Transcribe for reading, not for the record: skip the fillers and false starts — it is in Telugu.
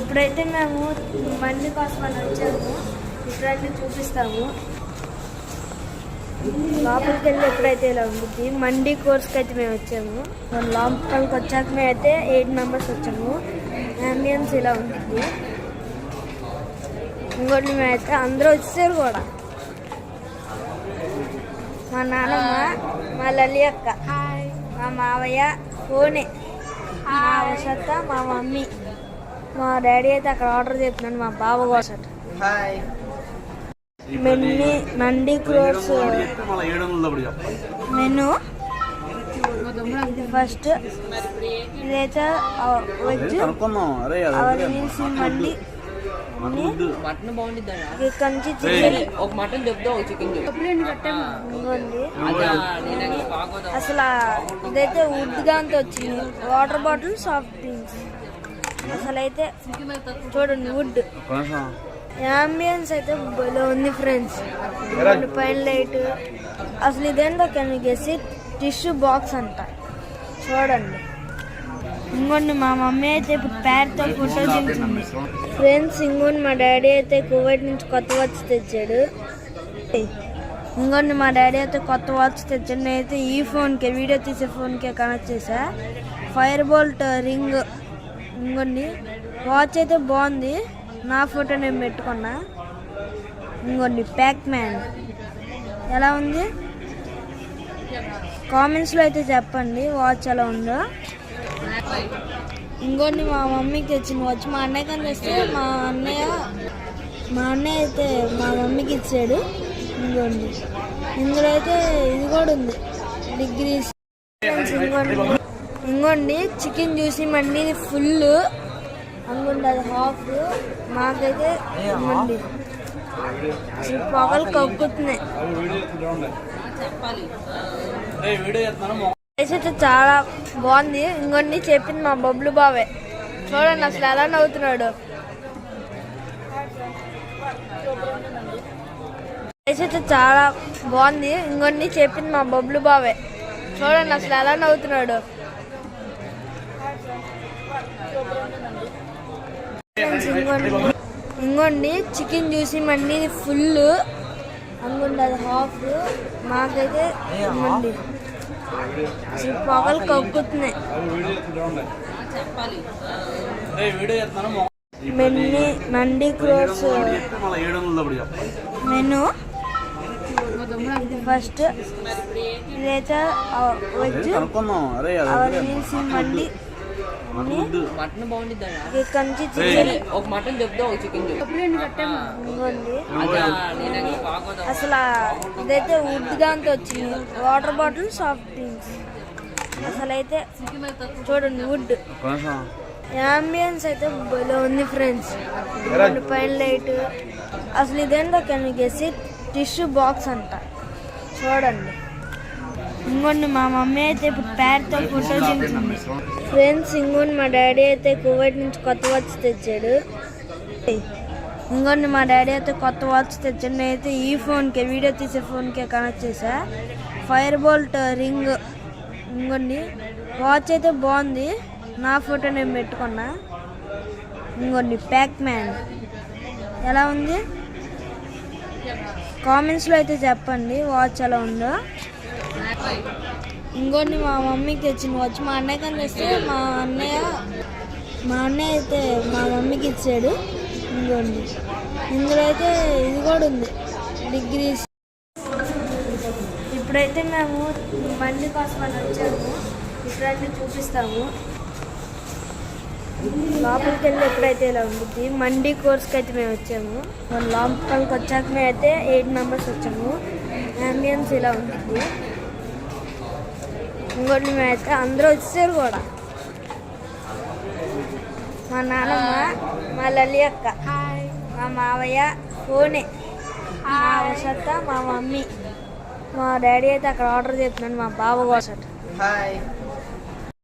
ఇప్పుడైతే మేము మండి కోసం అని వచ్చాము. ఇప్పుడైతే చూపిస్తాము. లోపలికి వెళ్ళి ఎప్పుడైతే ఇలా ఉంటుంది. మండి కోర్స్కి అయితే మేము వచ్చాము. లోపలికి వచ్చాక మేము అయితే 8 మెంబర్స్ వచ్చాము. అంబియన్స్ ఇలా ఉంటుంది. ఇంకోటి మేమైతే అందరూ వచ్చేసారు కూడా. మా నాన్నమ్మ, మా లలి అక్క, మా మావయ్య, ఫోనే, మా వసత, మా మమ్మీ, మా డాడీ అయితే అక్కడ ఆర్డర్ చేస్తున్నాను మా బావ కోసం. మండి క్రోర్స్ మెను ఫస్ట్ ఇదైతే వెజ్ మండి ఇక్కడ నుంచి అసలు ఇదైతే వుడ్ దాంతో వచ్చింది. Water bottle, soft drinks. అసలు అయితే చూడండి వుడ్. అంబియన్స్ అయితే భలే ఉంది ఫ్రెండ్స్. పైన లైట్. అసలు ఇదేంటో can guess it. Tissue box అంట. చూడండి. ఇంకోండి మా మమ్మీ అయితే ఇప్పుడు ప్యాడ్తో ఫోటో దిగుతుంది ఫ్రెండ్స్. ఇంకోండి మా డాడీ అయితే కువైట్ నుంచి కొత్త వాచ్ తెచ్చాడు. ఇంకోండి మా డాడీ అయితే కొత్త వాచ్ తెచ్చాడు. నేనైతే ఈ ఫోన్కే, వీడియో తీసే ఫోన్కే కనెక్ట్ చేసా. Fire bolt ring. ఇంకోండి వాచ్ అయితే బాగుంది. నా ఫోటో నేను పెట్టుకున్నా. ఇంకోండి ప్యాక్ మ్యాన్ ఎలా ఉంది కామెంట్స్లో అయితే చెప్పండి వాచ్ ఎలా ఉందో. ఇంకోండి మా మమ్మీకి తెచ్చిన వాచ్ మా అన్నయ్య కని తెస్తే మా అన్నయ్య అయితే మా మమ్మీకి ఇచ్చాడు. ఇంకోండి ఇందులో అయితే ఇది కూడా ఉంది డిగ్రీస్. ఇంకోండి చికెన్ చూసి మండి ఫుల్. అనుకోండి అది హాఫ్. మాకైతే ఇవ్వండి పొగలు కక్కుతున్నాయి. అయితే చాలా బాగుంది. ఇంకొన్ని చెప్పింది మా బబ్లు బావే. చూడండి అసలు ఎలా నవ్వుతున్నాడు. అయితే చాలా బాగుంది. ఇంకొన్ని చెప్పింది మా బబ్లు బావే. చూడండి అసలు ఎలా నవ్వుతున్నాడు. ఇంకోండి చికెన్ చూసి మండి ఫుల్. అనుకోండి అది హాఫ్. మాకైతే ఇవ్వండి పొగలు కక్కుతున్నాయి. మండి క్రోర్స్ మెను ఫస్ట్ ఇదైతే వెజ్ మండి ఇక్కడ నుంచి అసలు ఇదైతే వుడ్ దాంతో వచ్చింది. Water bottle, soft drinks. అసలు అయితే చూడండి వుడ్. అంబియన్స్ అయితే భలే ఉంది ఫ్రెండ్స్. పైన లైట్. అసలు ఇదేంటో can guess it. Tissue box అంట. చూడండి. ఇంకోండి మా మమ్మీ అయితే ఇప్పుడు ప్యాడ్తో ఫోటో దిగుతుంది ఫ్రెండ్స్. ఇంకోండి మా డాడీ అయితే కువైట్ నుంచి కొత్త వాచ్ తెచ్చాడు. ఇంకోండి మా డాడీ అయితే కొత్త వాచ్ తెచ్చాడు. నేనైతే ఈ ఫోన్కే, వీడియో తీసే ఫోన్కే కనెక్ట్ చేసా. Fire bolt ring. ఇంకోండి వాచ్ అయితే బాగుంది. నా ఫోటో నేను పెట్టుకున్నా. ఇంకోండి ప్యాక్ మ్యాన్ ఎలా ఉంది కామెంట్స్లో అయితే చెప్పండి వాచ్ ఎలా ఉందో. ఇంకోటి మా మమ్మీకి తెచ్చిన వాచ్ మా అన్నయ్య కని తెస్తే మా అన్నయ్య అయితే మా మమ్మీకి ఇచ్చాడు. ఇంకోండి ఇందులో అయితే ఇది కూడా ఉంది డిగ్రీస్. ఇప్పుడైతే మేము మండి కోసం అని వచ్చాము. ఇప్పుడైతే చూపిస్తాము. లోపలికి వెళ్ళి ఎప్పుడైతే ఇలా ఉంటుంది. మండి కోర్స్కి అయితే మేము వచ్చాము. లోపలికి వచ్చాక మేము అయితే 8 మెంబర్స్ వచ్చాము. అంబియన్స్ ఇలా ఉంటుంది. ఇంకోటి మేమైతే అందరూ వచ్చేసారు కూడా. మా నాన్నమ్మ, మా లలి అక్క, మా మావయ్య, ఫోనే, మా వసత, మా మమ్మీ, మా డాడీ అయితే అక్కడ ఆర్డర్ చేస్తున్నాను మా బావ కోసం.